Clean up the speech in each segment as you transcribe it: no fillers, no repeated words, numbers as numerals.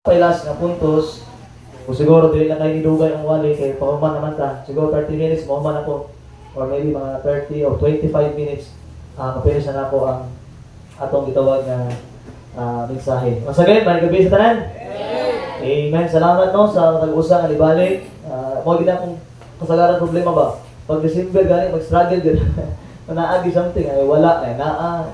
pailas nga puntos. O siguro dili na kayo nidugay ang wali kay pauman naman ta. Siguro 30 minutes mauman ako or maybe mga 30 or 25 minutes mapili na ako ang atong gitawag na mensahe. Once again, may gabi sa tanan. Amen. Salamat no sa nag-usa nga libalik. Mo gid akong kasagaran problema ba. Pag December gani mag-struggle gid. Naagi something ay wala ay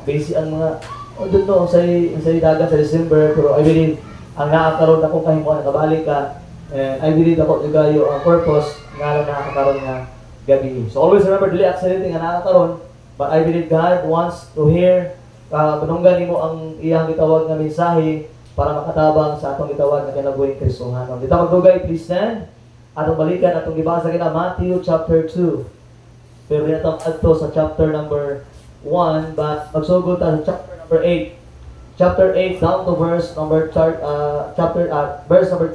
busy ang mga doon no say dagat sa December pero I believe ang naakaroon ako kahimuan nakabalik ka and I believe ako igayo ang purpose nga nakakaroon nga gabi. So always remember dili accident nga nakakaroon but I believe God wants to hear panunggan nimo ang iyang gitawag nga mensahe para makatabang sa atong gitawag nga kinabuhing Kristohanon. Dito magdugay please stand. Atong balikan atong gibasa kita Matthew chapter 2. Pero itong adto sa chapter number 1 but magsugod ta sa chapter number 8. Chapter 8 down to verse number verse number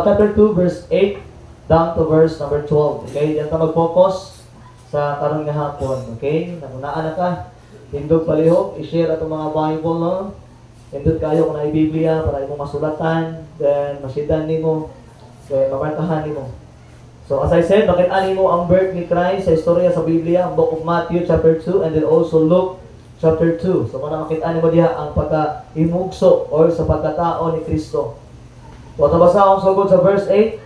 chapter 2 verse 8 down to verse number 12. Okay, diyan ta mag-focus sa karon nga hapon. Okay? Namunaan na ka. Hindog palihog, i-share atong mga Bible no. Hindog kayo kung na Biblia para imong masulatan, then masidan nimo, then mamarkahan nimo. So as I said, bakit ani mo ang birth ni Christ sa istorya sa Biblia, ang Book of Matthew chapter 2 and then also Luke chapter 2. So kung makita mo diha ang pagka-imugso or sa pagkatao ni Kristo. So tabasa akong sugod sa verse 8.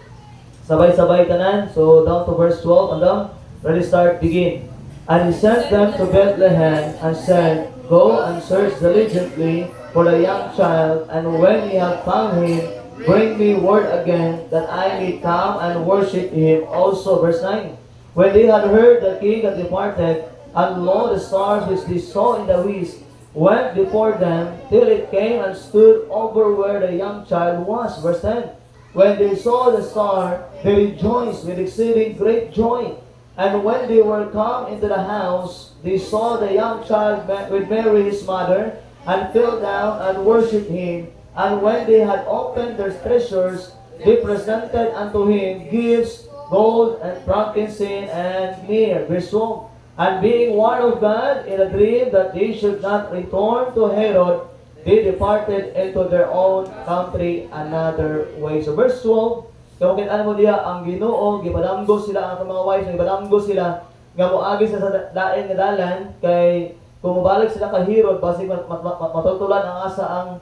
Sabay-sabay tanan. So down to verse 12 and down. Ready, start, begin. And he sent them to Bethlehem and said, Go and search diligently for the young child, and when ye have found him, bring me word again, that I may come and worship him also. Verse 9. When they had heard the king had departed, and lo, the stars which they saw in the east went before them, till it came and stood over where the young child was. Verse 10. When they saw the star, they rejoiced with exceeding great joy. And when they were come into the house, they saw the young child with Mary his mother, and fell down and worshipped him. And when they had opened their treasures, they presented unto him gifts, gold, and frankincense, and myrrh. Verse 12. And being warned of God in a dream that they should not return to Herod, they departed into their own country another way. So verse 12, kung kita mo diya, ang Ginoo, gipadamgo sila, ang mga wives, gipadamgo sila, nga moagi sa daing nga dalan, kay kung mabalik sila ka Herod, basig matutulan ang asa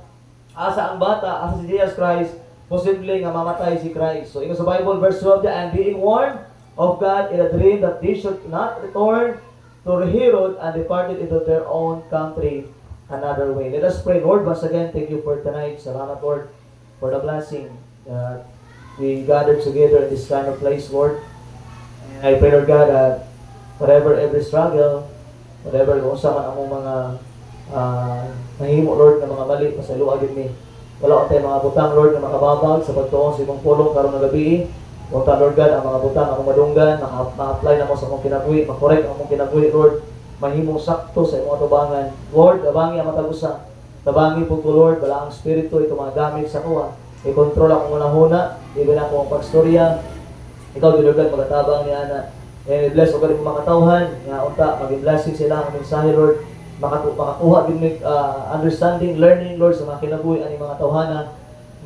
ang bata, asa si Jesus Christ, posible nga mamatay si Christ. So, ito sa Bible, verse 12, and being warned of God in a dream that they should not return to Herod, and departed into their own country another way. Let us pray. Lord, once again, thank you for tonight. Salamat, Lord, for the blessing that we gathered together in this kind of place, Lord. And I pray, Lord God, that whatever every struggle, whatever kung saan man ang mga nahimo, Lord, na mga mali, masaluag ni. Wala ko tayo mga butang, Lord, na makababag sa pagtuong sa imong pulong karon nga gabi. Punta, Lord God, ang mga butang, ang madunggan, ma-apply na mo sa imong kinabuhi, makorek ang imong kinabuhi, Lord. Mahimong sakto sa imong atubangan. Lord, tabangi ang matagusa. Tabangi po ko, Lord, wala ang spirito, ito mga gamit sa kuha. I-control ako muna-huna, even ako ang pagstorya. Ikaw, Lord God, magatabang ni Ana. And bless ko kanin mga tauhan, nga unta, maging blessing sila ang mensahe, Lord. Makakuha din understanding, learning, Lord, sa mga kinabuhi ani mga tawhana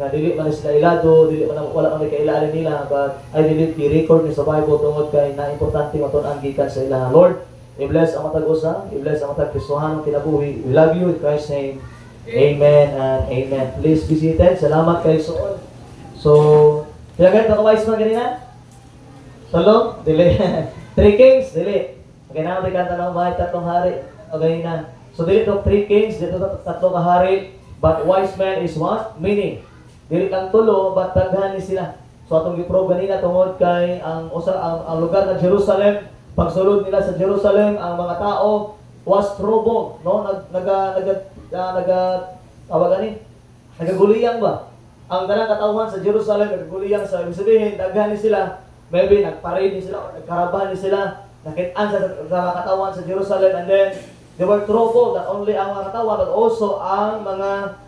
nga dili man sila ilado, dili man wala man kailangan nila, but I believe i-record ni sa Bible tungod kay na importante matun-an gikan sa ilaha. Lord, i-bless ang matag usa, i-bless ang matag Kristohanong kinabuhi. We love you in Christ's name. Amen and amen. Please be seated. Salamat kay Soon. So, kailangan ka wise man ganina? Salo? Dili. Three Kings? Dili. Okay na, may kanta ng bahay, tatlong hari. Okay na. So, dili ito 3 kings, dito tatlo ka hari, but wise man is what? Meaning. Dili kang tulo, but taghan ni sila. So, atong giprobe ganina tungod kay ang lugar ng Jerusalem, pagsulod nila sa Jerusalem, ang mga tao was troubled, no? Nagaguliyang ba? Ang tanang katauhan sa Jerusalem, nagaguliyang sa ibig sabihin, daghan ni sila, maybe nagparay ni sila, nagkarabahan ni sila, nakitaan sa katawan sa Jerusalem, and then they were troubled, not only ang mga katawan, but also ang mga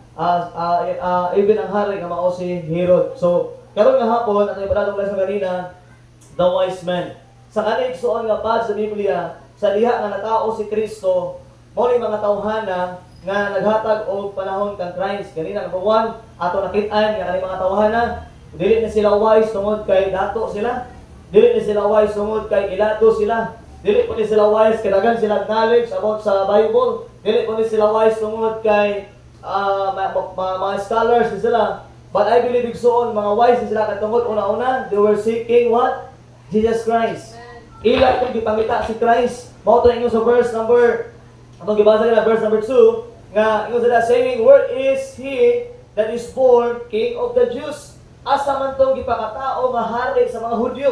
even ang hari nga mao si Herod. So, karon nga hapon, ang ibadatong lesson kanina, the wise man. Sa kanig suon nga pad sa Biblia, sa diha nga natao si Kristo, mao ni mga tawhana nga naghatag og panahon kang Christ. Ganina number 1, ato nakit-an nga kani mga tawhana, dili na sila wise tungod kay dato sila. Dili na sila wise tungod kay ilado sila. Dili po ni sila wise kay daghan sila knowledge about sa Bible. Dili po ni sila wise tungod kay mga scholars sila. But I believe igsoon mga wise sila katungod una-una, they were seeking what? Jesus Christ. Ila kung gipangita si Christ. Mao to inyo sa verse number atong gibasa nila verse number 2 nga ingon sila saying, "Where is he that is born King of the Jews?" Asa man tong gipakatao nga hari sa mga Hudyo.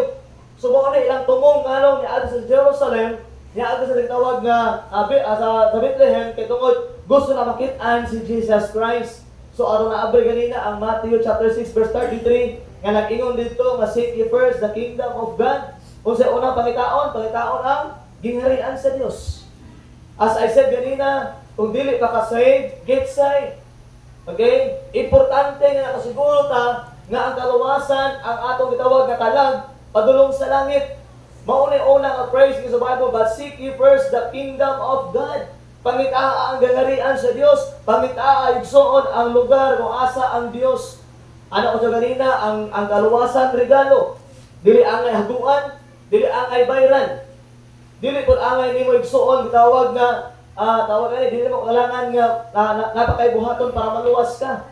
So mao na ilang tumong ngalong niadto sa Jerusalem, niadto sa tawag nga sa Bethlehem kay tungod gusto na makit-an si Jesus Christ. So aron na abay ganina ang Matthew chapter 6 verse 33 nga nag-ingon dito nga seek ye first the kingdom of God. Unsa unang pangitaon ang gingharian sa Dios. As I said ganina, kung dili pa ka-save, get saved. Okay? Importante nga nakasiguro ta nga ang kaluwasan ang atong gitawag nga kalag padulong sa langit. Maunay unang praise sa Bible, but seek ye first the kingdom of God. Pangitaa ang gangarian sa Dios, pangitaa igsoon ang lugar kung asa ang Dios. Ano ko sa ganina, ang kaluwasan regalo. Dili angay haguan, dili angay bayran. Dili pud angay nimo igsuon gitawag nga tawag ani dili mo kailangan nga napakaybuhaton para maluwas ka.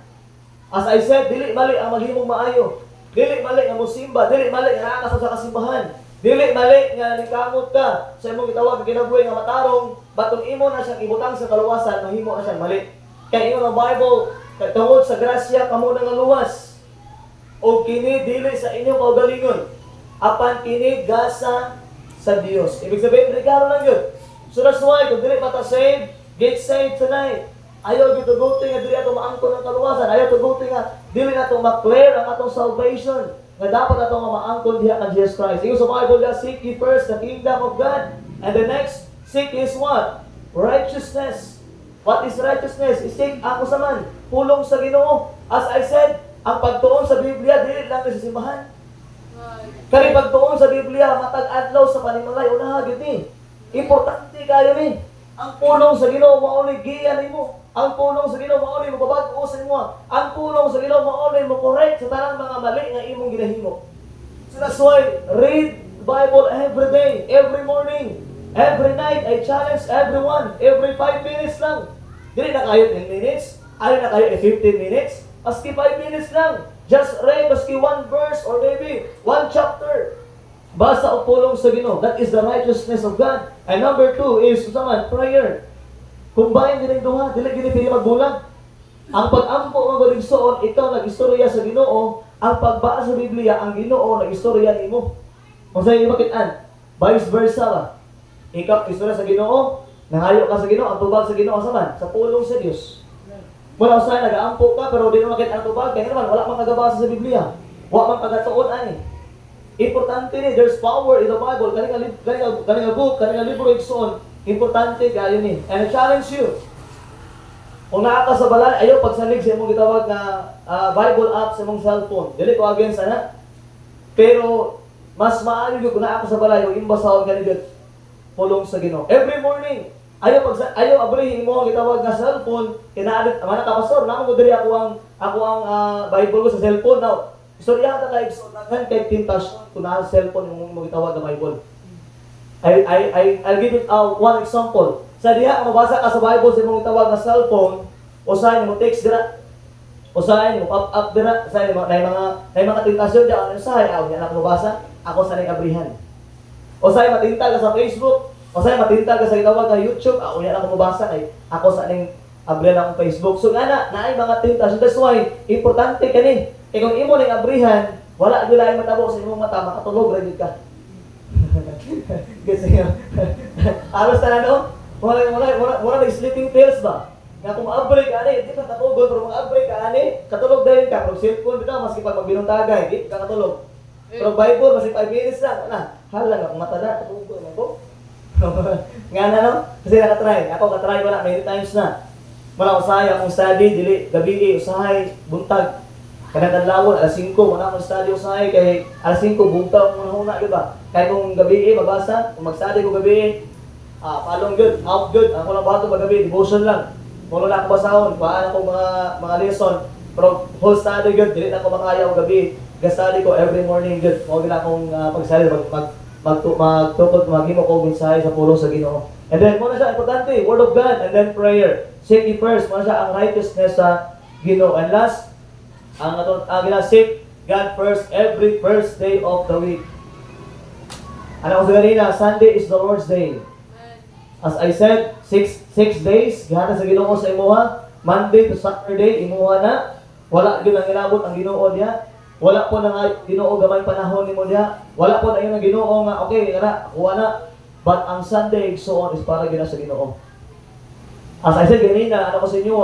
As I said, dili mali ang maghimong maayo. Dili mali nga mosimba, dili mali nga nakasab sa kasimbahan. Dili mali nga nikamot ka sa imong gitawag kinabuhi nga matarong, batong imo na siyang ibutang sa kaluwasan, mahimo na siyang mali. Kay ingon ang Bible, kay tungod sa grasya kamo nang luwas. O kini dili sa inyong kaugalingon, apan kini gasa sa Dios. Ibig sabihin, regalo lang yun. So that's why, kung dili mata saved, get saved tonight. Ayaw gituguti nga dili ato maangkon ang kaluwasan. Ayaw tuguti nga dili nato ma-clear ang atong salvation. Nga dapat ato nga maangkon diha kang Jesus Christ. Yung sa Bible, seek ye first the kingdom of God. And the next, seek is what? Righteousness. What is righteousness? Seek ako sa man. Pulong sa Ginoo. As I said, ang pagtuon sa Biblia, dili lang sa simbahan. Kani pagtuon sa Biblia, matag adlaw sa panimangay, unaha gyud ni. Importante kayo ni. Ang pulong sa Ginoo mao ni giya nimo. Ang pulong sa Ginoo mao ni mababag-o sa imo. Ang pulong sa Ginoo mao ni mo correct sa tanang mga mali nga imong ginahimo. So that's why read the Bible every day, every morning, every night. I challenge everyone, every 5 minutes lang. Dili na kayo 10 minutes, ay na kayo 15 minutes, maski 5 minutes lang. Just read maski 1 verse or maybe 1 chapter. Basa o pulong sa Ginoo. That is the righteousness of God. And number 2 is usaman, prayer. Combine din ang duha, dili gini pili magbulag. Ang pag-ampo mga rigsoon, ikaw nag-istorya sa Ginoo. Ang pagbasa sa Biblia, ang Ginoo nag-istorya nimo. Kung sa'yo yung makitaan, vice versa ba? Ikaw istorya sa Ginoo, nangayo ka sa Ginoo, ang tubag sa Ginoo saman, sa pulong sa Dios. Mula usay nag-aampo ka pero di mo makita ang tubag, kaya naman wala man kagabasa sa Biblia. Wala man kagatuon ani. Importante ni, there's power in the Bible. Kaning book, kaning libro igsoon. Importante kayo ni. And I challenge you. Kung naa ka sa balay, ayaw pagsalig sa imong gitawag na Bible app sa imong cellphone. Dili ko against ana. Pero mas maayo gyud kung naa ka sa balay o imbasahon kanid pulong sa Ginoo. Every morning, ayaw abrihin mo ang gitawag na cellphone. Kinaadit man ka pastor, namo ko diri ako ang Bible ko sa cellphone now. Istorya ta kay daghan kay tentasyon kung naa sa cellphone mo gitawag na Bible. I'll give it one example. Sa diha mabasa ka sa Bible sa imong gitawag na cellphone, usahay mo text dira. Usahay mo pop up dira sa mga tentasyon diha ano usahay aw yan ako mabasa, ako sa abrihan. Usahay matintal ka sa Facebook, usahay matintal ka sa gitawag na YouTube, ako yan ako mabasa kay ako sa ning abrihan akong Facebook. So nga naay mga tentasyon. That's why importante kani. Kaya kung imo ning abrihan, wala gyud lain matabo sa imong mata, makatulog ra gyud ka. Kasi aros ta no? Wala sleeping pills ba? Nga kung maabri ka ani, di ka katugon pero maabri ka ani, katulog dayon ka. Pero cellphone bitaw maski pag magbinuntagay, di ka katulog. Pero Bible maski 5 minutes lang, hala nga kung mata na katulog na ko. Nga na no? Kasi nakatry. Ako katry ko na many times na. Wala usahay akong study, dili gabi usahay buntag. Kada adlaw alas 5 wala akong study usahay kay alas 5 buntag una di ba? Kay kung gabi mabasa, kung mag-study ko gabi, palong good, out good. Ako lang bato pag gabi, devotion lang. Kung wala ko basahon, paano ko mga lesson, pero whole study good, dili na ko makaya o gabi. Gastali ko every morning good. Kung gila akong pagsali, magtukod, maghimo ko mensahe sa pulong sa Ginoo. And then, muna siya, importante, Word of God, and then prayer. Seek ye first, muna siya ang righteousness sa Ginoo. And last, seek God first every first day of the week. Ano ko sa ganina, Sunday is the Lord's day. As I said, six days, gihana sa Ginoo sa imuha. Monday to Saturday, imuha na. Wala yun ang inabot ang Ginoo niya. Wala po na nga Ginoo gamay panahon ni mo niya. Wala po na yun ang Ginoo nga, okay, kuha na. But ang Sunday, so on, is para gina sa Ginoo. As I said ganina, ano ko sa inyo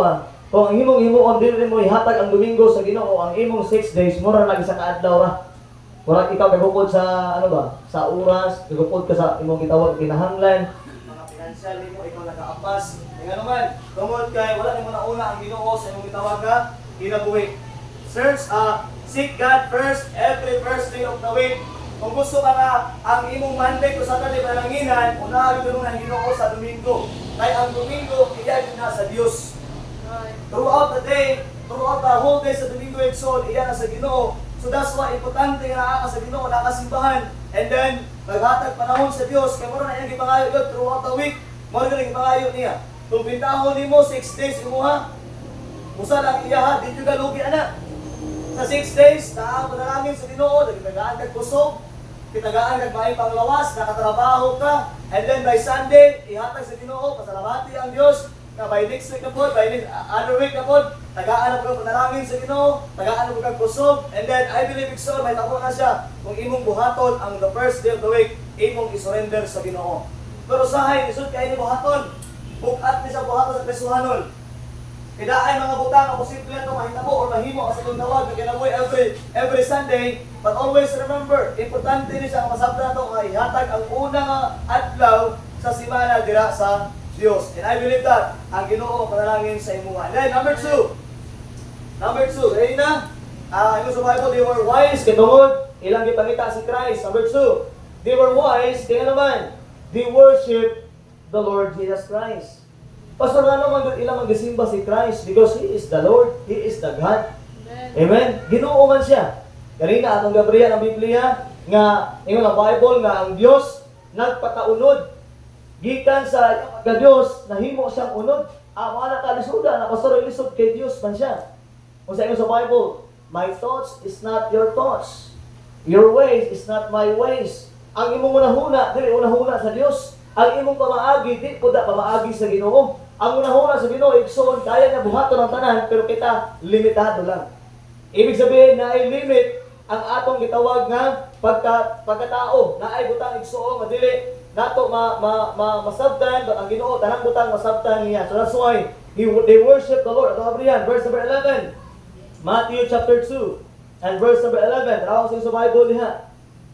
kung ang imong himuon, dili mo ihatag ang Domingo sa Ginoo, ang imong 6 days, mura lang isang kaadlaw ra. Wala ikaw kagupod sa, sa oras, kagupod ka sa imong gitawag kinahanglan. Financial mo, ikaw nag-aapas. Nga naman, tungod kay wala nimo nauna ang Ginoo sa imong gitawag nga kinabuhi. Seek God first every first day of the week. Kung gusto ka na ang imong Monday to Saturday palanginan, unahan mo ang Ginoo sa Domingo. Kay ang Domingo iyan na sa Dios. Throughout the day, throughout the whole day sa Domingo Exod, iyan na sa Ginoo. So that's why importante nga naa sa Ginoo, nakasimbahan. And then maghatag panahon sa Dios kay mura na iyang gipangayo God throughout the week. Mura na gipangayo niya. Kung bintahon nimo 6 days imuha, musa lang iya dito ka lugi ana. Sa 6 days, naa panalangin sa Ginoo, nagtagaan kag kusog, kitagaan kag maayong panglawas, nakatrabaho ka, and then by Sunday, ihatag sa Ginoo, pasalamati ang Dios, na by next week na po, by next, other week na po, tagaan na po kag panalangin sa Ginoo, tagaan na po kag kusog, and then I believe it's so, may tabo na siya, kung imong buhaton ang the first day of the week, imong isurrender sa Ginoo. Pero sahay, isod kay ni buhaton, bukat ni sa buhaton sa Presuhanon. Kailangan mga butang ang posible ito mahitabo o mahimo sa itong tawag na kinabuhi every Sunday. But always remember, importante ni siya ang masabda ito nga ihatag ang unang adlaw sa simana dira sa Dios. And I believe that ang Ginoo panalangin sa imuha. Then number 2, ready na? Yung sa Bible, they were wise, kitungod, ilang gipangita si Christ. Number 2, they were wise, kaya naman, they worship the Lord Jesus Christ. Pastor, nga naman ilang magsimba si Christ because He is the Lord, He is the God. Amen? Ginoo man siya. Kanina atong Gabriel ang Biblia nga ingon ang Bible nga ang Dios nagpataunod gikan sa Diyos nahimo siyang unod. Mga nakalisuda na pastor ilisod kay Dios man siya. Kung sa ingon sa Bible, my thoughts is not your thoughts. Your ways is not my ways. Ang imong unahuna dili unahuna sa Dios. Ang imong pamaagi di pud pamaagi sa Ginoo. Ang unahuna sa Ginoo, igsoon, kaya niya buhaton ang tanan, pero kita, limitado lang. Ibig sabihin na ay limit ang atong gitawag nga pagkatao, na ay butang igsoon, madili, nato masabtan, ang Ginoo, tanang butang masabtan niya. So that's why, they worship the Lord. Ito Abrihan, verse number 11. Matthew chapter 2, and verse number 11. Tawag sa Bible niya.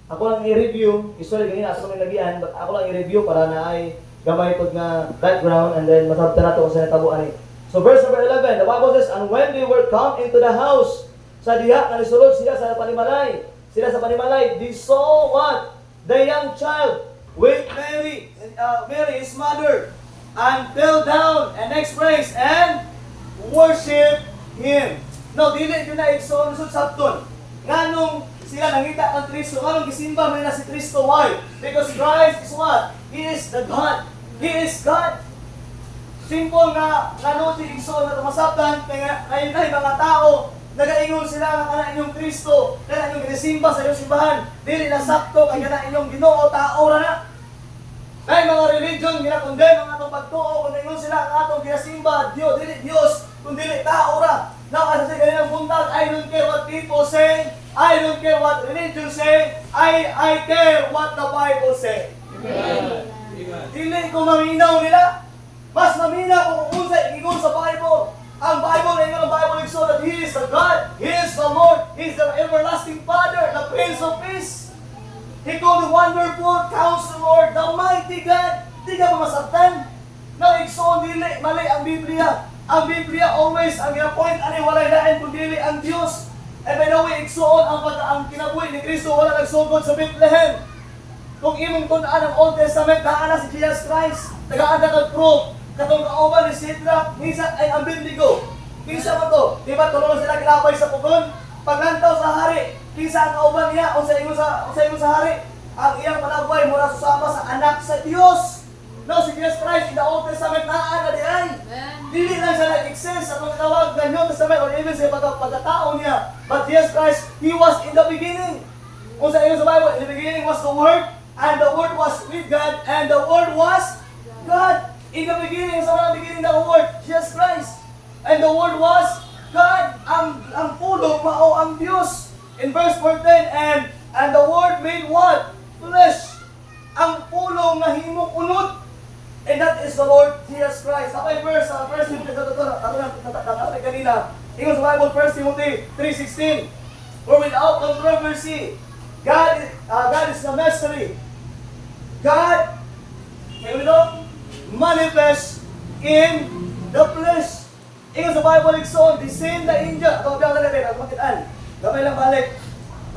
Ako lang i-review, usually ganyan, ako lang ilagian, but ako lang i-review para na ay gamay pod nga background and then masabtan nato kung sa natabuan ni. So verse number 11, the Bible says, and when they were come into the house, sa diha na nisulod sila sa panimalay, they saw what? The young child with Mary, his mother, and fell down and expressed and worship Him. No, dili yun na igsoon sud sabton. Nganong sila nangita ang Kristo, nganong gisimba man na si Kristo, why? Because Christ is what? He is the God. He is God. Simple nga nuti igsoon na tumasabtan kaya ngayon ay mga tao nagaingon sila nga kana inyong Kristo, kana inyong ginisimba sa iyong simbahan, dili na sakto kaya na inyong Ginoo tao ra na. Ay mga religion ginakondem ang atong pagtuo kung ingon sila ang atong ginasimba Dios, dili Dios, kung dili tao ra. Now as I say ganyan buntag, I don't care what people say, I don't care what religion say, I care what the Bible say. Amen. Dili ko maminaw nila. Mas maminaw kung unsay ingon sa Bible. Ang Bible ay ang Bible so that He is the God, He is the Lord, He is the everlasting Father, the Prince of Peace. He called the Wonderful Counselor, the Mighty God. Di ka masabtan. Na igsoon dili mali ang Biblia. Ang Biblia always ang gina-point ani walay lain kun dili ang Dios. And by the way, igsoon ang kinabuhi ni Kristo wala nagsugod sa Bethlehem. Kung imong tun-an ang Old Testament, naa na si Jesus Christ, tagaan na kag proof. katong kauban ni Sidra, Misak ay Abednego. Kinsa man to? Di ba tulungan sila kinabay sa pugon? Paglantaw sa hari, kinsa ang kauban niya unsa ingon sa hari? Ang iyang panagway mura susama sa anak sa Dios. No, si Jesus Christ in the Old Testament naa na di ay. Dili lang siya nag-exist sa mga tawag ng New Testament or even sa pagkatao niya. But Jesus Christ, He was in the beginning. Kung sa inyo sa Bible, in the beginning was the Word, and the Word was with God, and the Word was God. In the beginning, sa mga beginning ng Word, Jesus Christ. And the Word was God. Ang pulo, mao ang Diyos. In verse 14, and the Word made what? Flesh. Ang pulo nga himong unod. And that is the Lord Jesus Christ. Ako yung verse, 1 Timothy, natatapay kanina. Ingon sa Bible, 1 Timothy 3:16. For without controversy, God is the mystery. God, manifest in the flesh. Ingon sa Bible, igsoon, the same the angel. Ito, bilang natin, at makitaan. Gamay lang balik.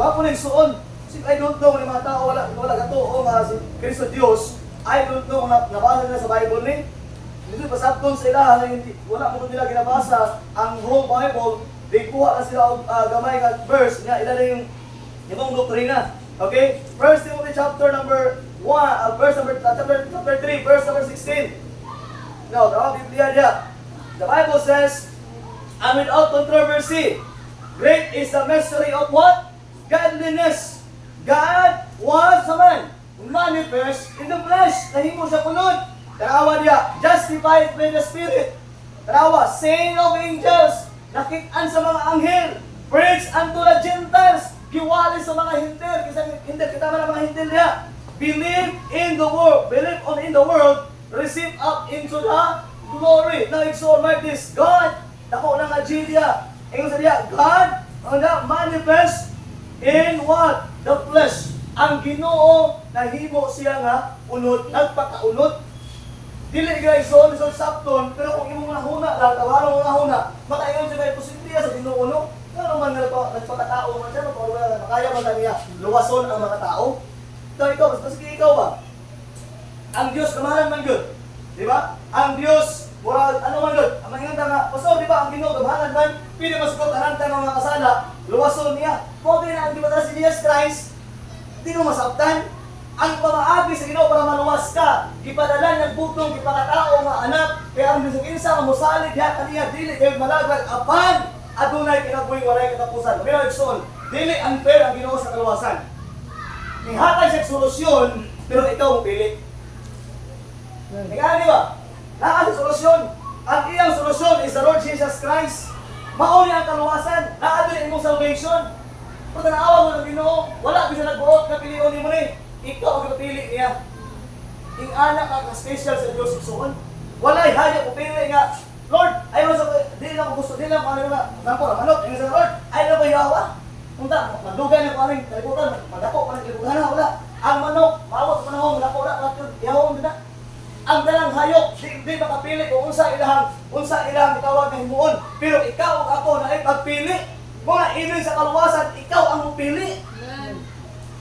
Bago na igsoon. I don't know, mga tao, wala katoo nga si Kristo Diyos. I don't know, nabasa nila sa Bible ni. Hindi pa sabton sa ilahan, wala mo nila ginabasa ang whole Bible. Di kuha na sila gamay nga verse, nga ilan na yung ibang doktrina. Okay? 1 Timothy chapter number 1, chapter 3, verse number 16. Now, the Biblia niya. The Bible says, and without controversy, great is the mystery of what? Godliness. God was manifest in the flesh. Nahimo sa punod. Tarawa niya, justified by the Spirit. Tarawa, saying of angels, nakitaan sa mga anghel, preach unto the Gentiles, giwali sa mga hintil, hindi kita man ang mga hintil niya. Believe in the world, receive up into the glory. Now it's all like this, God, dako ng agilya. Ingon sa diya, God, manifest in what? The flesh. Ang Ginoo nahimo siya nga unod, nagpakaunod. Dili guys, so sabton, pero kung imong nahuna lang, tawarong nahuna, makaingon siya kay posibilidad sa Ginoo no. Ano man nagpakatao man siya, makaya man niya luwason ang mga tao. Ikaw, mas ikaw ba? Ang Dios kamahalan man gyud. Di ba? Ang Dios mura ano man gyud. Ang mangingon nga, pastor di ba ang Ginoo kamahalan man, pili masukot aran ta mga kasala, luwason niya. Mo din ang gibata si Jesus Christ. Di mo masabtan. Ang pamaagi sa Ginoo para maluwas ka, gipadala niyang butong gipakatao nga anak, kaya ang bisag insa nga mosalig diha kaniya dili kay malaglag apan adunay kinabuhi walay katapusan. Pero igsoon, dili unfair ang Ginoo sa kaluwasan. Nihatag sa solusyon, pero ikaw mo pili. Di ba? Naa sa solusyon. Ang iyang solusyon is the Lord Jesus Christ. Mao ni ang kaluwasan. Naa din imong salvation. Kung tanawa mo ng Ginoo, wala bisa nagbuot na pilion ni mo ni. Ikaw ang pipili niya. Ing anak ang special sa Diyos igsoon. Walay hayop mo pili nga, Lord, ayaw sa di lang gusto, di lang ano nga, nampo na manok, yung sa Lord, ayaw na ba yawa? Punta, magdugay na kung anong kalibutan, magdako pa ng kalibutan na, wala. Ang manok, maawat sa panahon, magdako na, yawa na. Ang dalang hayop, di makapili kung unsa ilang itawag ng himuon. Pero ikaw ang ako na ay pagpili. Mga ibig sa kaluwasan, ikaw ang mupili.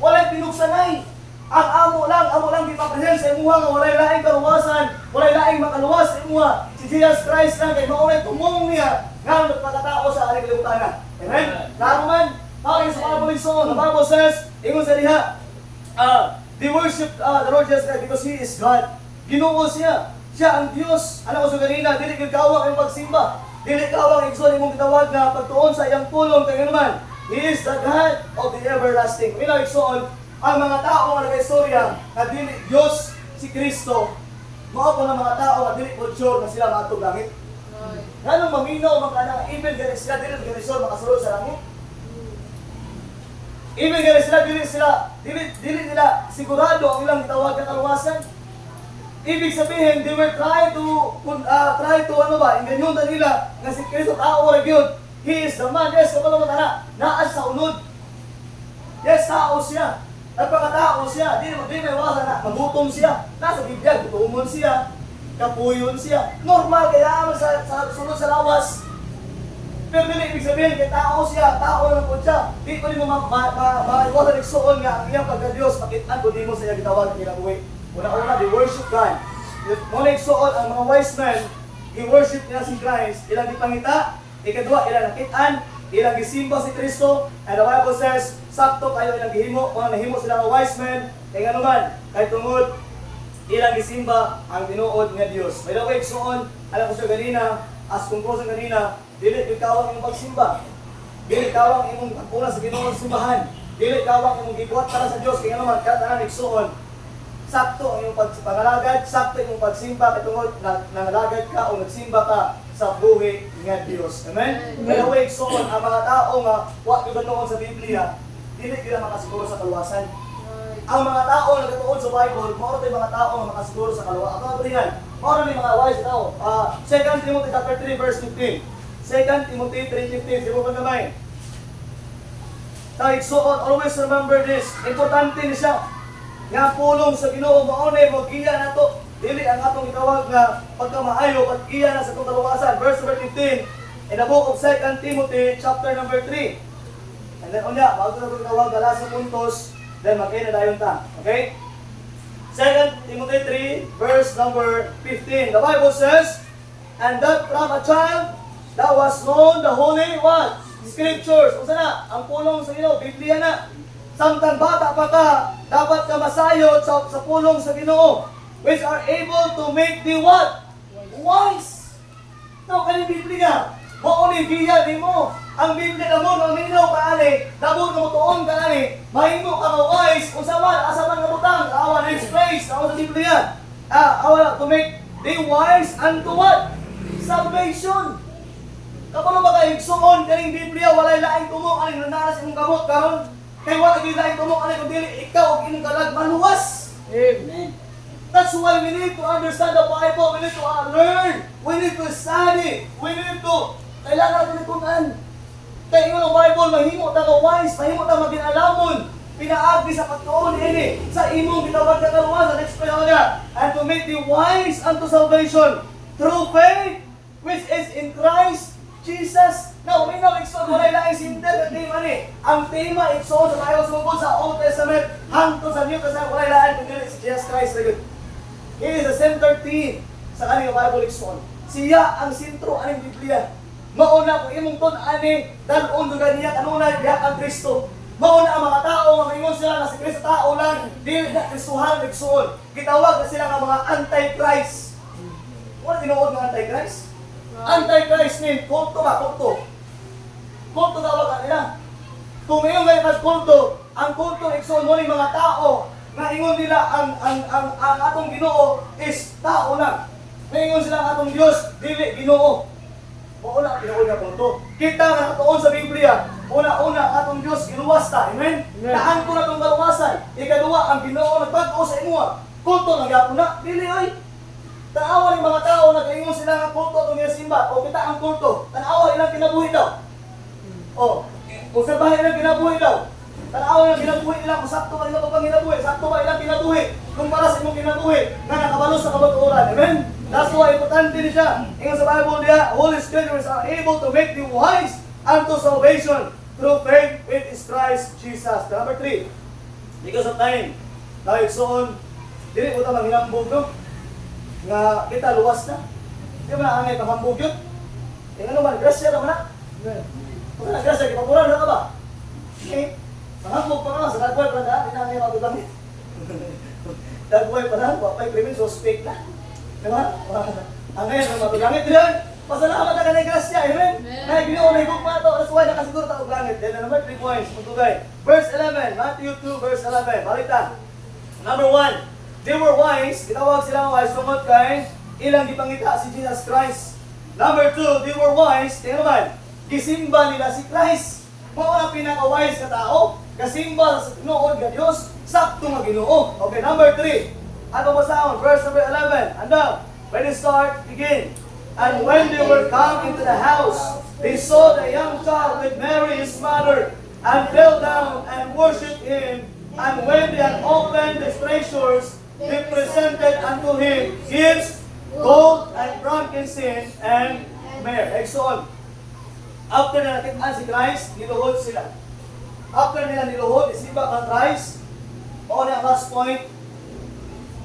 Walay pinugsanay. Ang amo lang gipapresent sa imuha nga walay laing kaluwasan, walay laing makaluwas sa imuha. Si Jesus Christ lang kay maunay tumong niya nga nagpakatao sa aring kalibutan. Amen. Naman, bakit sa Bible so, the Bible says, ingon sa diha, they worship the Lord Jesus Christ because He is God. Ginoo siya. Siya ang Diyos. Ano ko sa kanina, dili kawak ang pagsimba. Dili kawak igsoon imong gitawag na pagtuon sa iyang pulong kay naman. He is the God of the everlasting. Mila igsoon, ang mga tao nga nag-istorya na dili Diyos si Kristo, mao po ng mga tao nga dili po sure na sila maatog langit. Ganong maminaw mga kanang even gani sila dili sure makasulod sa langit. Even gani sila dili nila sigurado ang ilang gitawag na kaluwasan. Ibig sabihin, they were try to ano ba, inganyon na nila nga si Kristo tao ra gyud. He is the man. Yes, kapag mga naa sa unod. Yes, tao siya. Nagpakatao siya. Di may iwasan na. Magutom siya. Nasa Biblia, gutomon siya. Kapuyon siya. Normal, kaya sa sunod sa lawas. Pero dili ibig sabihin, kaya tao siya. Tao lang po siya. Di ko mo maiwasan igsuon nga ang iyang pagka-Diyos. Pakitaan ko di mo sa iya gitawag ng kinabuhi. Una-una, they worship God. Muna igsuon ang mga wise men, i-worship nila si Christ, ilang gipangita, ikadua, ilang nakitaan, ilang gisimba si Kristo, and the Bible says, sakto kayo ilang gihimo, mga nahimo sila ng wise men, kaya nga naman, kahit tungod, ilang gisimba ang tinuod nga Dios. By the way, igsuon, alam ko siya ganina, as conclusion kanina, dili ikaw ang imong pagsimba. Dili ikaw ang imong pagpuna sa Ginoo sa simbahan. Dili ikaw ang imong gibuhat para sa Dios, kaya naman katanan igsuon. Sakto ang imong pagpangalagad, sakto imong pagsimba katungod nangalagad ka o nagsimba ka sa buhi nga Dios. Amen? By the way, igsuon ang mga tao nga wa gibatuon sa Biblia, dili gila makasiguro sa kaluwasan. Ang mga tao na nagatuon sa Bible, mao tay mga tao nga makasiguro sa kaluwasan. Ako abrihan, mao ni mga wise tao. 2 Timothy chapter 3 verse 15. 2 Timothy 3:15, sibo pa gamay. Igsuon, always remember this. Importante ni siya. Nga pulong sa Ginoo mao nay magiya nato. Dili ang atong itawag nga pagkamaayo at iya na sa atong kaluwasan. Verse 15 in the book of 2 Timothy chapter number 3. And then unya, bago na itong tawag gala sa puntos, then magkaya na dayon ta. Okay? 2 Timothy 3 verse number 15. The Bible says, and that from a child that was known the holy what? Scriptures. Unsa na? Ang pulong sa Ginoo, Biblia na. Samtang bata pa ka, dapat ka masayod sa pulong sa Ginoo, which are able to make thee what? Wise. Now, kaning Biblia, mao ni biya nimo. Ang Biblia mo nang minaw kaani, dabog mo tuon kaani, mahimo ka nga wise unsa man asa man nga butang, awa next place, awa sa Biblia. Awa to make thee wise unto what? Salvation. Kapag ba kayo igsuon kaning Biblia, walay laing tumok aning nanaras imong kamot karon. Kay wala gyud laing tumok aning kun dili ikaw og imong kalag maluwas. Amen. That's why we need to understand the Bible. We need to learn. We need to study. We need to kailangan natin itunan. Kaya yung Bible, mahimo ta ka wise, mahimo ta maginalamon. Pinaagi sa pagtuon ini sa imong gitawag na kaluwasan. Next pa nga. And to make thee wise unto salvation through faith which is in Christ Jesus. Now, we know ikson wala lang simple na tema ni. Ang tema ikson sa Bible sumugod sa Old Testament hangtod sa New Testament wala lang kundi si Jesus Christ ra gyud. He is the center theme sa kanang Bible ikson. Siya ang sentro aning Biblia. Mauna kung imong ton ani dalon dugan niya kanunay diha ang Kristo. Mauna ang mga tao nga mingon sila na si Kristo tao lang, dili na Kristohan igsuon. Gitawag na sila nga mga anti-Christ. Wala tinuod nga anti-Christ? Anti-Christ mean kulto ba? Kulto. Kulto tawag nila. Kung ngayon may kulto, ang kulto igsuon mo ni mga tao nga ingon nila ang atong Ginoo is tao lang. Maingon sila ang atong Dios dili Ginoo. Mauna tinuod nga kulto. Kita nga natuon sa Biblia, una-una atong Dios giluwas ta. Amen. Naan ko na tong kaluwasan. Ikaduha ang Ginoo nagbag-o sa imo. Kulto lang gyapon na. Dili oy. Tanawa ni mga tao nagaingon sila nga kulto atong simba o kita ang kulto. Tanawa ilang kinabuhi daw. Oh, kung sa bahay ilang kinabuhi daw. Tanawa ilang kinabuhi nila kung sakto ba ilang panginabuhi, sakto ba ilang kinabuhi kung para sa imong kinabuhi nga nakabalo sa kabatuoran. Amen. That's why importante ni siya. Ingon sa Bible diya, Holy Scriptures are able to make you wise unto salvation through faith in Christ Jesus. Number 3, because of time, dahil soon, dili mo ito manghinambog, no? Nga kita luwas na. Di ba na angay panghambog yun? E ano man, grasya naman na. Kung na grasya, kipapuran na ka ba? Okay? Panghambog pa nga, sa dagway pa na, hindi na angay magudangit. Dagway pa na, wapay krimen, suspect na. Diba? Ang ngayon, ang matulangit din. Pasalamat na ka na grasya, amen? Nay, Ginoo na higugma to. That's why nakasiguro ta og langit. Then number 3 points, matugay. Verse 11, Matthew 2 verse 11. Balita. Number 1, they were wise. Gitawag sila wise tungod kay ilang gipangita si Jesus Christ. Number 2, they were wise. Tingnan naman, gisimba nila si Christ. Mao ang pinaka-wise ka tao. Kasimba sa tinuod nga Dios, sakto nga Ginoo. Okay, number 3. Ano ba sound? Verse number 11. And now, when it start, begin. And when they were come into the house, they saw the young child with Mary his mother, and fell down and worshipped him. And when they had opened the treasures, they presented unto him gifts, gold and frankincense and myrrh. Exxon. After na nakitaan si Christ, niluhod sila. After nila niluhod, isiba kang Christ, o na ang last point,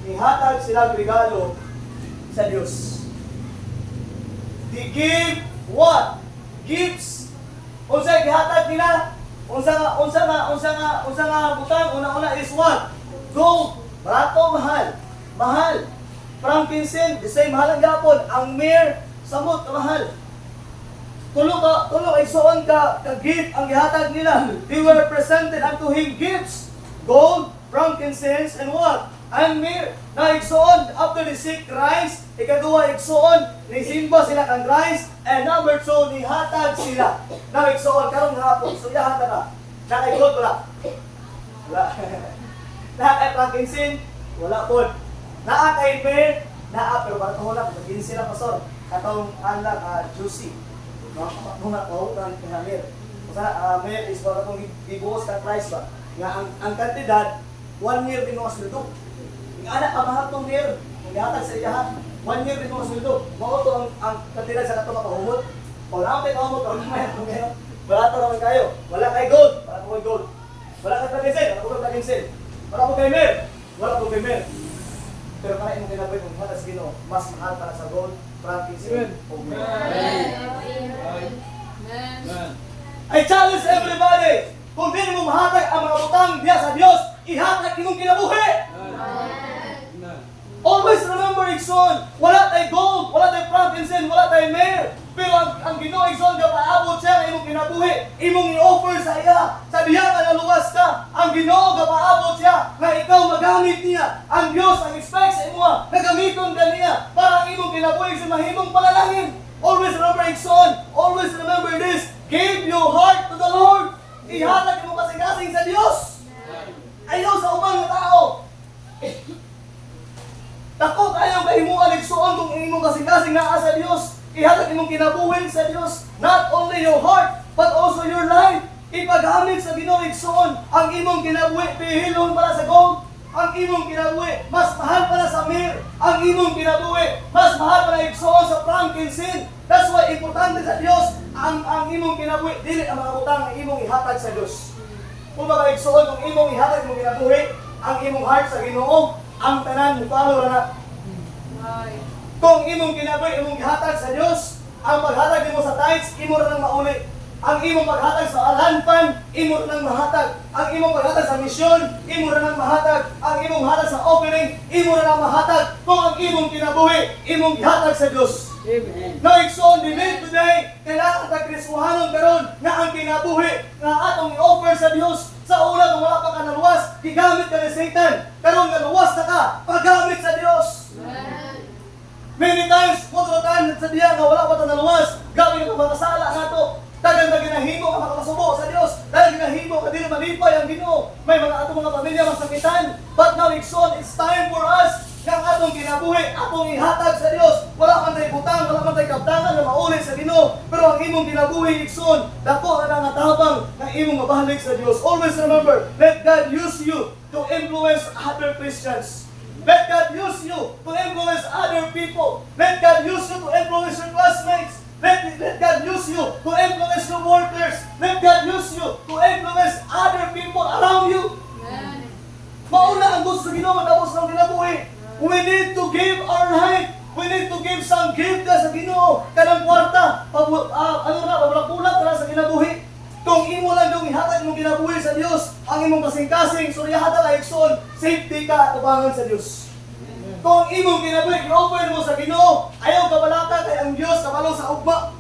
ihatag sila regalo sa Dios. They give what? Gifts. Unsa gihatag nila? Unsa nga butang una-una is what? Gold. Barato, mahal. Mahal. Frankincense, the same mahal ang gapon. Ang myrrh, samot, mahal. Tulo igsoon ka gift ang gihatag nila. They were presented unto him gifts. Gold, frankincense, and what? And myrrh. Na igsoon, after the sick Christ, ikaduha igsoon, nisimba sila kang Christ, and number 2, nihatag sila. Na igsoon, karong hapon, so yahatag na. Na kay gold, wala. Wala. Na kay frankincense, wala po. Na kay myrrh, pero para tuhulak, magiging sila pastor. Katong anak, juicy. Mga kautan kaya myrrh. Sa myrrh is para kung ibuhos ka Christ ba? Nga ang kantidad, 1 year din mo sweldo. Ang anak kamahal tong myrrh, kung gihatag sa iyahan, 1 year din mo sweldo. Mao to ang kantidad sa katong makahumot. O lang kay kahumot, o lang may meron. Wala to naman kayo. Wala kay gold, wala ko kay gold. Wala kay frankincense, wala ko kay frankincense. Wala ko kay myrrh, wala ko kay myrrh. Pero para imong kinabuhi kung hatas Ginoo, mas mahal para sa gold, frankincense, o myrrh. I challenge everybody, kung di mo mahatag ang mga butang diya sa Dios, ihatag imong kinabuhi. Always remember, Igsoon, wala tay gold, wala tay frankincense, wala tay myrrh. Pero ang Ginoo, Igsoon, gapaabot siya ng imong kinabuhi, imong i-offer sa iya. Sa diya ka naluwas ka, ang Ginoo gapaabot siya na ikaw magamit niya. Ang Dios ang expect sa imo na gamiton ka niya para ang imong kinabuhi sa mahimong panalangin. Always remember, Igsoon, always remember this, give your heart to the Lord. Ihatag mo kasing-kasing sa Dios. Ayaw sa ubang na tao. Takot ayaw kahimuan, Igsoon, kung imong kasing-kasing naa sa Dios. Ihatag imong kinabuhi sa Dios. Not only your heart, but also your life. Ipagamit sa Ginoo, Igsoon, ang imong kinabuhi, pihilon para sa gold. Ang imong kinabuhi, mas mahal para sa myrrh. Ang imong kinabuhi, mas mahal para Igsoon sa frankincense. That's why importante sa Dios ang imong kinabuhi, dili ang mga butang na imong ihatag sa Dios. Kung mga Igsoon, kung imong ihatag imong kinabuhi, ang imong heart sa Ginoo, ang tanan mo follow na. Kung imong kinabuhi, imong ihatag sa Dios, ang paghatag mo sa tithes, imo ra nang mauli. Ang imong paghatag sa alanpan, imo ra nang mahatag. Ang imong paghatag sa misyon, imo ra nang mahatag. Ang imong hatag sa offering, imo ra nang mahatag. Kung ang imong kinabuhi, imong ihatag sa Dios. Amen. Now, Igsoon, dili today, kailangan tagkrismuhanon karon nga ang kinabuhi nga atong i-offer sa Dios. Sa una, kung wala pa ka naluwas, gigamit ka ni Satan. Karon nga luwas na ka, paggamit sa Dios. Amen. Many times, kutulotan sa diya nga wala pa ta naluwas, gawin ka mga sala nato. Dagan na ginahimo ka makapasubo sa Dios. Dagan ginahimo ka dili malipay ang Ginoo. May mga atong mga pamilya masakitan. But now, Igsoon, it's time for us nga atong kinabuhi, atong ihatag sa Dios. Wala man tay butang, wala man tay kabtangan na mauli sa Ginoo. Pero ang imong kinabuhi, Igsoon, dako na nga tabang na imong mabalik sa Dios. Always remember, let God use you to influence other Christians. Let God use you to influence other people. Let God use you to influence your classmates. Let God use you to influence your workers. Let God use you to influence other people around you. Mauna ang gusto sa Ginoo matapos ng kinabuhi. We need to give our life. We need to give some gift sa Ginoo. Kanang kwarta, pabulak-bulak para sa kinabuhi. Kung imo lang yung ihatag mong kinabuhi sa Dios, ang imong kasing-kasing, so ihatag ay Igsoon, safety ka at ubangan sa Dios. Kung imong kinabuhi, i-offer mo sa Ginoo, ayaw kabalaka kay ang Dios kabalo sa ugma.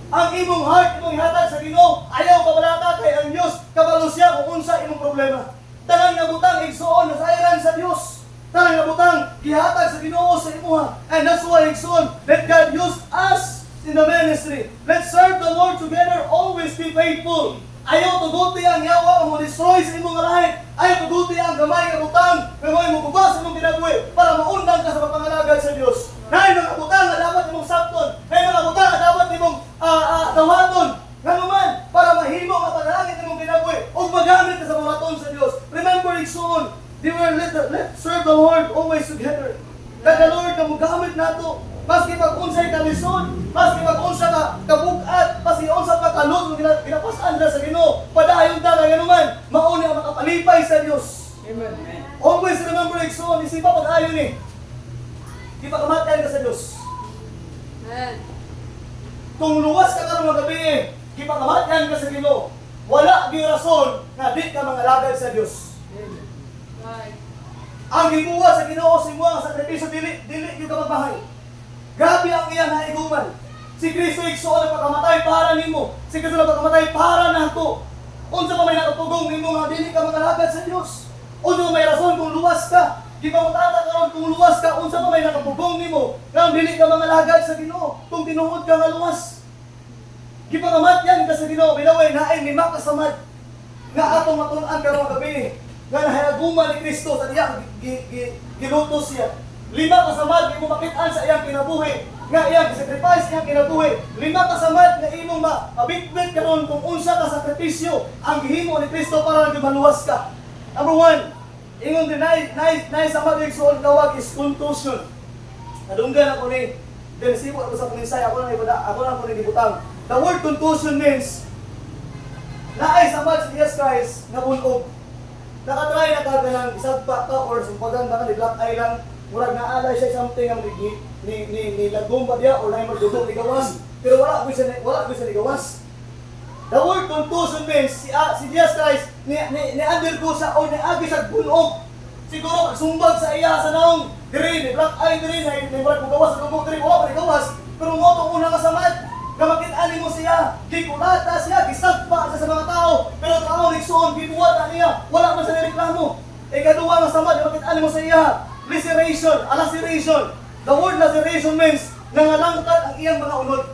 Ang imong heart, imong ihatag sa Ginoo, ayaw kabalaka kay ang Dios kabalo siya kung unsa imong problema. Tanang nga butang, Igsoon, nasairan sa Dios. Tanang nga butang, ihatag sa Ginoo sa imuha. And that's why, Igsoon, let God use us in the ministry. Let's serve the Lord together, always be faithful. Ayaw tuguti ang yawa mo destroy sa imong lahi. Ayaw tuguti ang gamay nga butang, gamay mo kubas sa imong kinabuhi para maundang ka sa pagpangalagad sa Dios. Nay mga butang nga dapat imong sakton. Nay mga butang nga dapat imong dawaton. Nga naman para mahimo ang panalangin imong kinabuhi ug magamit ka sa maraton sa Dios. Remember, Igsoon, let's serve the Lord always together. That the Lord ka mogamit nato. Maski pag-unsay ka lisod, maski pag-unsa ka kabugat, maski unsa ka kalot, ginapasan na sa Ginoo, padayon ta nga ganuman, mauni ang makapalipay sa Dios. Amen. Always remember, Igsoon, isipa pag-ayon ni. gipakamatyan ka sa Dios. Amen. Kung luwas ka karong mga gabi, gipakamatyan ka sa Ginoo. Wala gyud rason nga di ka mangalagad sa Dios. Right. Ang gibuhat sa Ginoo sa imo nga sakripisyo dili gyud ka magbahay. Grabe ang iyang naiguman. Si Kristo igsoon ang pagkamatay para nimo. Si Kristo ang pagkamatay para nato. Unsa pa may nakatugong nimo nga dili ka mangalagad sa Dios? Unsa pa may rason kung luwas ka? Di ba matata karon kung luwas ka, unsa pa may nakatugong nimo nga dili ka mangalagad sa Ginoo? Kung tinuod ka nga luwas. Gipakamatyan ka sa Ginoo, binaway naay lima ka samad nga atong matun-an karong gabi nga nahayaguman ni Kristo sa diyang gilutos siya. Lima ka samad imo makit-an sa iyang kinabuhi nga iyang sacrifice iyang kinabuhi. Lima ka samad nga imong mabitbit karon kung unsa ka sakripisyo ang gihimo ni Kristo para nga maluwas ka. Number 1, ingon din nay samad yung suol tawag is contusion. Nadunggan ako ni Densibo ako sa punisay, ako lang ko ni gibutang. The word contusion means naay samad si Jesus Christ nga bunog. Nakatry na ka ng isagpa ka or sumpagan ka ni black eye lang, murag naalay siya something ang ni lagom ba diya or na magdugo ni gawas, pero wala ko siya gawas. The word contusion means si Jesus Christ ni undergo sa o ni agi sa bunog. Siguro sumbag sa iya sa naong diri ni black eye diri na murag gawas sa dugo diri wala pa ni gawas, pero mo tong una ka samad. Kamakit-ani mo siya, gikulata siya, gisagpa siya sa mga tao, pero tao nigsuon, gibuhat niya, wala man sa nireklamo. Ikaduwa nga samad, kamakit-ani mo sa iya, laceration. The word laceration means nangalangkat ang iyang mga unod.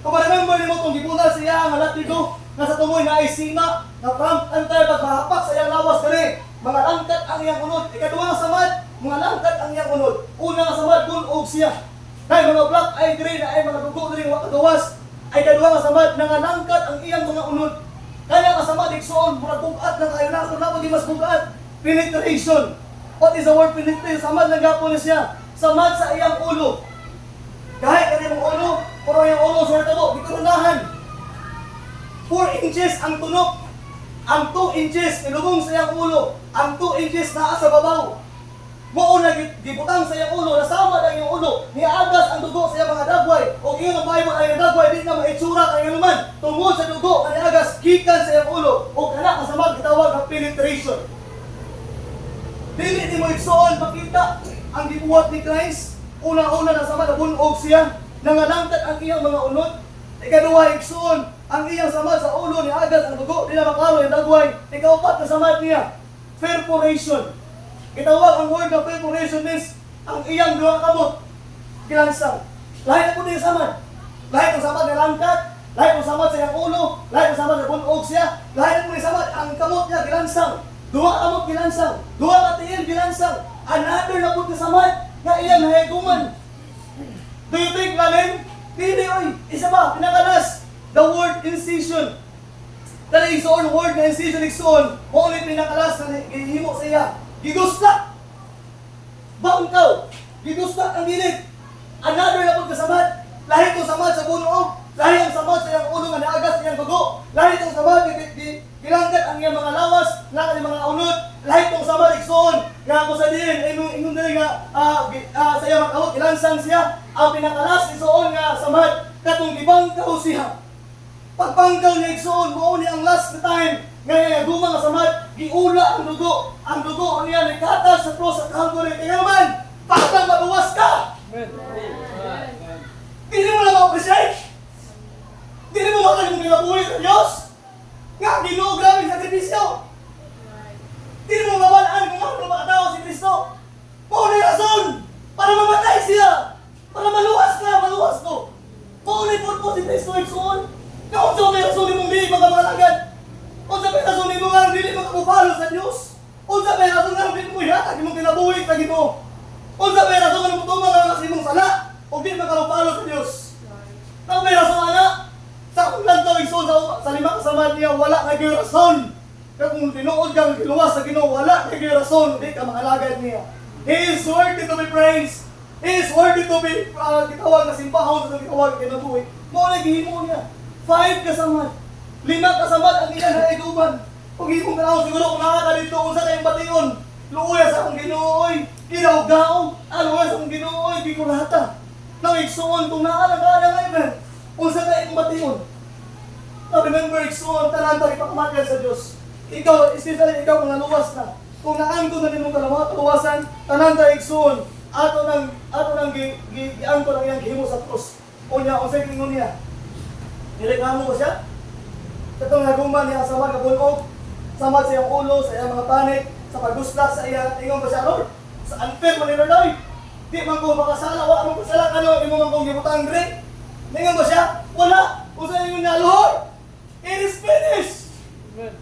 Kung ma-remember niyo kung gibuhat siya, nga latigo, nga sa tumoy na ay sima, na front and tail, pagpahapak sa iyang lawas dali, mga langkat ang iyang unod. Ikaduwa nga samad, mga langkat ang iyang unod. Una nga samad, bunog siya. Dahil mga black eye diri na ay mga dugo diri wa kagawas ay kadua nga samad nanganangkat ang iyang mga unod. Kaya nga samad igsuon murag bugat na kayo na di mas bugat. Penetration. What is the word penetration? Samad lang gapon na siya. Samad sa iyang ulo. Kahit kani mong ulo, pero yung ulo sa tabo gikurunahan. 4 inches ang tunok. Ang 2 inches ilubong sa iyang ulo. Ang 2 inches naa sa babaw. Mo na gibutang sa iyang ulo, nasama ang iyong ulo, niagas ang dugo sa iyang mga dagway. O iyon ang Bible ay dagway, di na maitsura kaya naman. Tungod sa dugo, ang niagas, gikan sa iyang ulo. O kana kasamang gitawag ang penetration. Dili ni mo igsuon makita ang gibuhat ni Christ. Una-una nasama na bunog siya, nangalangkat ang iyang mga unod. Ikaduha igsuon, ang iyang samad sa ulo, niagas ang dugo, di na makaro yung dagway. Ikaupat na samad niya, perforation. Gitawag ang word na perforation means ang iyang duha kamot gilansang. Lahi na po din samad. Lahi ng samad na langkat, lahi ng samad sa iyang ulo, lahi ng samad na bunog siya, lahi na po din samad ang kamot niya gilansang. Duha kamot gilansang, duha katiil gilansang. Another na po din samad nga iyang naheguman. Do you think lalim? Dili oy, isa pa pinakalas. The word incision. Dala igsoon word na incision igsoon, mo ulit pinakalas na gihimo sa iya. Gidustak! Bangkaw! Gidustak ang gilid! Another na pong kasamad! Lahi itong samad sa bunog! Lahi ang samad sa iyang ulo nga naagas sa iyang dugo! Lahi itong samad gilangkat ang iyang mga lawas, lakat ang mga unod! Lahi itong samad igsoon! Nga ako sa diin, ingon din nga sa iyang makahot, ilansang siya! Ang pinakalas igsoon nga samad, katong gibangkaw siya! Pagbangkaw niya igsoon, muuni ang last na time! Ngayon, gumang nga samad, giula ang dugo. Ang dugo niya nagkatas sa cross at Calvary. Kaya naman, patang mabuwas ka! Hindi mo na ma-appreciate! Hindi mo makalimong kinabuhi ng Diyos! Nga, Ginoo, grabe sa sakripisyo! Hindi mo mabalaan kung ano makatao si Kristo! Maunay rason! Para mamatay siya! Para maluwas ko! Maunay po si Kristo igsoon! Kung sa may rason ni mong di magkamalagad! Unsa may rason nimo nga dili makapupalo sa Dios? Unsa may rason nga dili mo ihatag imong kinabuhi sa Ginoo? Unsa may rason nga mutuman nga sa imong sala o dili makapupalo sa Dios? Nang may rason ana sa akong lantaw igsoon sa lima kasamad niya wala kay rason. Kaya kung tinuod kang giluwas sa Ginoo wala kay rason di ka makalagad niya. He is worthy to be praised. He is worthy to be gitawag na simpahon sa gitawag kinabuhi. Mo na gihimo niya. 5 kasamad. 5 kasamad ang iyang naiguban. Kung himong tanaw siguro kung nakaka dito unsa kayong bation. Luya sa akong Ginooy, ginaw-gaw, luya sa akong Ginooy, bikulata. Nang igsuon kung naalang-alang ngayon, kung sa kayo matingon. Now remember, igsuon, tanan to ipakamatyan sa Diyos. Ikaw, especially ikaw kung naluwas na. Kung naangko na din mong kaluwasan, tanan to igsuon, ato nang giangko lang iyang gihimo sa krus. Unya, unsay kingon niya? Niligamo ba siya? Katong naguman niya sa mga bunog, samad sa iyang ulo, sa iyang mga panik, sa pagusla sa iyang ingon ba siya, Lord? Sa unfair man nila, Lord. Di man ko makasala, wala man ko sala, ano, imo man kong gibutang gre. Ningon ba siya? Wala. Kung sa inyo niya, Lord, it is finished.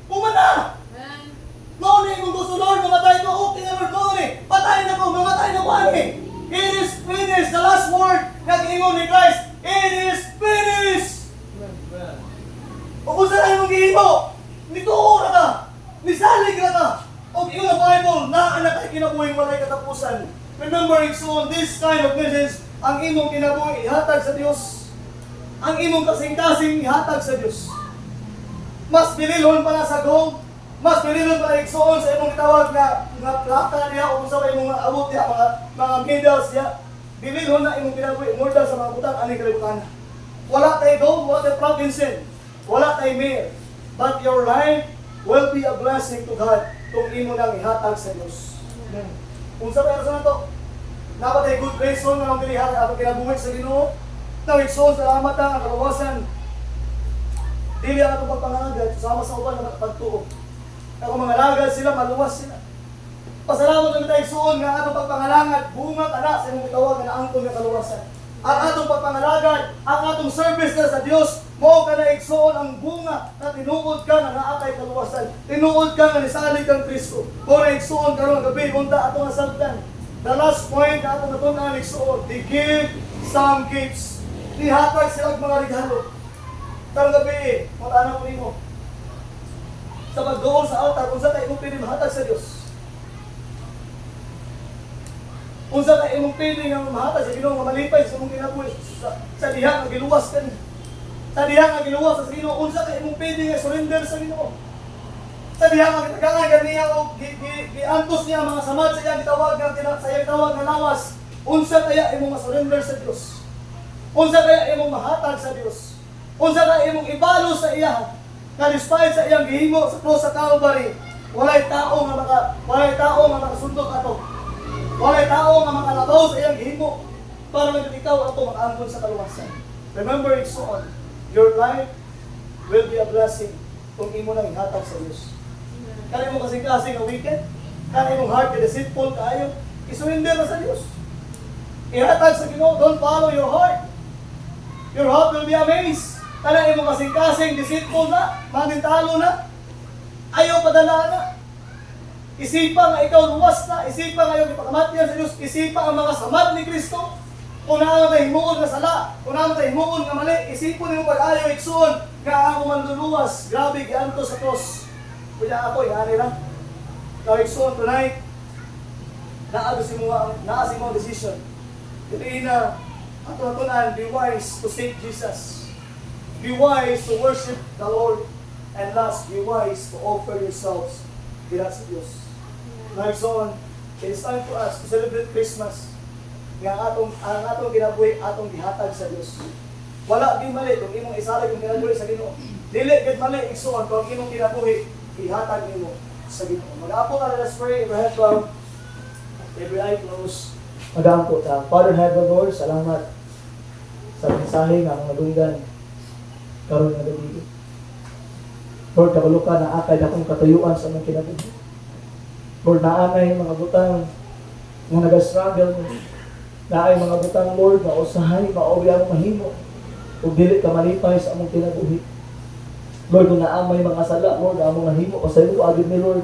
Pumana. Amen. Mauni kung gusto, Lord, mamatay ko, okay na, Lord, mauni. Patay na ko, mamatay na ko, ani. It is finished. The last word na giingon ni Christ, it is finished. O kung saan mong gihimo, nituo na ka, nisalig na ka, o iyong ang Bible, na anak ay kinabuhing walay katapusan. Remember, so this kind of message, ang imong kinabuhi, ihatag sa Diyos. Ang imong kasing-kasing, ihatag sa Diyos. Mas bililhon pa na sa gold, mas bililhon pa na igsuon sa imong itawag na plata niya, o kung sa imong abot niya, mga medals niya. Bililhon na imong kinabuhi, immortal sa mga butang, aning kalibutan. Wala tayo gold, wala tayo province, wala tayo mayor. But your life will be a blessing to God kung imo nang ihatag sa Diyos. Kung sa pero sa nato, napatay good reason nga ang kinihatag ato kinabuhi sa Ginoo. Nang igsoon salamat ang kaluwasan. Dili ang atong pagpangangagad sama sa uban nga pagtuo. Kung mga lagad sila, maluwas sila. Pasalamat ang tayo igsoon nga atong pagpangalangad, bunga kana sa imong tawag nga angkon nga kaluwasan. Ang atong pagpangalagad, ang atong service na sa Dios, mo ka na igsoon ang bunga na tinuod ka na naatay kaluwasan. Tinuod ka nga nisalig kang Kristo. Kung na igsoon karon gabi, unta atong nasabtan. The last point na atong natunan igsoon, they give some gifts. Dihatag sila mga regalo. Karong gabi, matanaw ko nimo. Sa pagdoon sa altar, kung saan tayo mong pwede mahatag sa Diyos. Kung saan tayo mong pwede nga mahatag sa Ginoo nga malipay sa mong kinabuhi sa diha nga giluwas ka niya. Sa diha nga giluwas sa Ginoo, kung saan tayo mong pwede nga surrender sa Ginoo. Sa diha nga gitagangan ganiya o giantos niya ang mga samad sa iyang gitawag sa iyang tawag nga lawas. Unsa kaya imong masurrender sa Dios? Unsa kaya imong mahatag sa Dios? Unsa kaya imong ibalo sa iya? Nga despite sa iyang gihimo sa cross sa Calvary, walay tao nga makasundot ato. Walay tao nga makalabaw sa iyang gihimo para maging ikaw ato makaangkon sa kaluwasan. Remember it so on. Your life will be a blessing kung imo nang ihatag sa Dios. Kaya mo kasing-kasing nga wicked, kaya imong heart deceitful kaayo, isurrender na sa Dios. Ihatag sa Ginoo, don't follow your heart. Your heart will be amazed. Kaya imong kasing-kasing deceitful na, manintalo na, ayaw padala na. Isipa nga ikaw luwas na, isipa nga iyong ipakamatyan sa Diyos, isipa ang mga samad ni Kristo. Kung naman tayo himuon nga sala, kung naman tayo himuon nga mali, isipon mo pag-ayaw iksuon, nga ako manluluwas, grabe, gianto sa cross. Kuya ako, ihani lang. Now iksuon tonight, naasi mo ang decision. Ito na, ato-atunan, be wise to seek Jesus. Be wise to worship the Lord. And last, be wise to offer yourselves sa Diyos. Like so, it is time for us to celebrate Christmas. Ang atong kinabuhi, atong gihatag sa Diyos. Wala di mali kung imong isalig yung kinabuhi sa Ginoo. Dili gid mali igsuon kung imong kinabuhi, ihatag nimo sa Ginoo. Mag-apo ka, let's pray, every head bowed, every eye closed. Mag-apo ta. Father Heaven, Lord, salamat sa mensahe nga mga dunggan karon nga gabi. Lord, kabalo ka na akay akong katuyuan sa mga kinabuhi. Lord, naanay mga butang nga nag-struggle mo. Naay mga butang, Lord, na usahay, mauwi ang mahimo. O dili ka malipay sa among kinabuhi. Lord, kung naamay mga sala, Lord, among mahimo, o sa iyo, agad ni Lord,